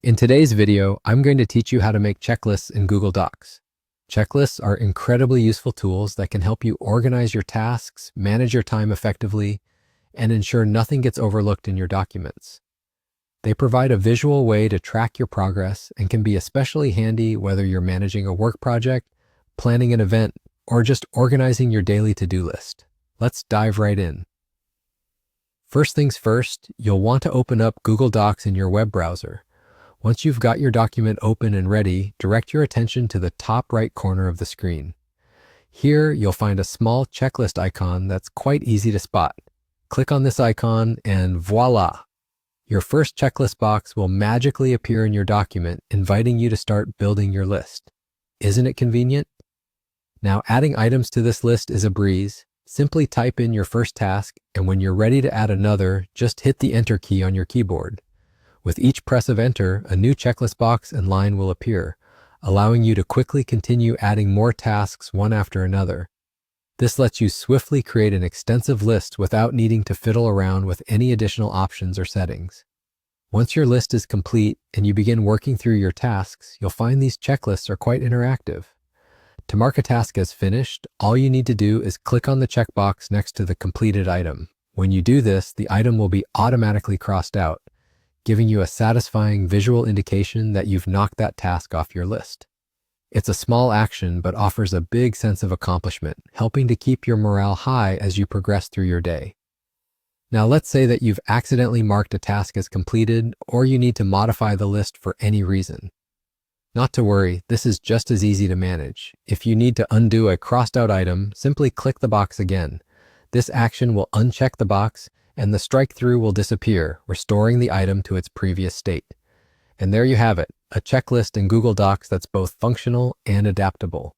In today's video, I'm going to teach you how to make checklists in Google Docs. Checklists are incredibly useful tools that can help you organize your tasks, manage your time effectively, and ensure nothing gets overlooked in your documents. They provide a visual way to track your progress and can be especially handy whether you're managing a work project, planning an event, or just organizing your daily to-do list. Let's dive right in. First things first, you'll want to open up Google Docs in your web browser. Once you've got your document open and ready, direct your attention to the top right corner of the screen. Here, you'll find a small checklist icon that's quite easy to spot. Click on this icon and voila! Your first checklist box will magically appear in your document, inviting you to start building your list. Isn't it convenient? Now, adding items to this list is a breeze. Simply type in your first task, and when you're ready to add another, just hit the Enter key on your keyboard. With each press of Enter, a new checklist box and line will appear, allowing you to quickly continue adding more tasks one after another. This lets you swiftly create an extensive list without needing to fiddle around with any additional options or settings. Once your list is complete and you begin working through your tasks, you'll find these checklists are quite interactive. To mark a task as finished, all you need to do is click on the checkbox next to the completed item. When you do this, the item will be automatically crossed out, giving you a satisfying visual indication that you've knocked that task off your list. It's a small action, but offers a big sense of accomplishment, helping to keep your morale high as you progress through your day. Now, let's say that you've accidentally marked a task as completed, or you need to modify the list for any reason. Not to worry, this is just as easy to manage. If you need to undo a crossed out item, simply click the box again. This action will uncheck the box, and the strike-through will disappear, restoring the item to its previous state. And there you have it, a checklist in Google Docs that's both functional and adaptable.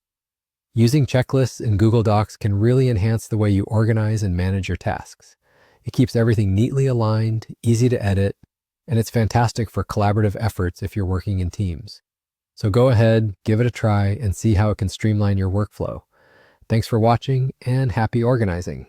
Using checklists in Google Docs can really enhance the way you organize and manage your tasks. It keeps everything neatly aligned, easy to edit, and it's fantastic for collaborative efforts if you're working in teams. So go ahead, give it a try, and see how it can streamline your workflow. Thanks for watching, and happy organizing.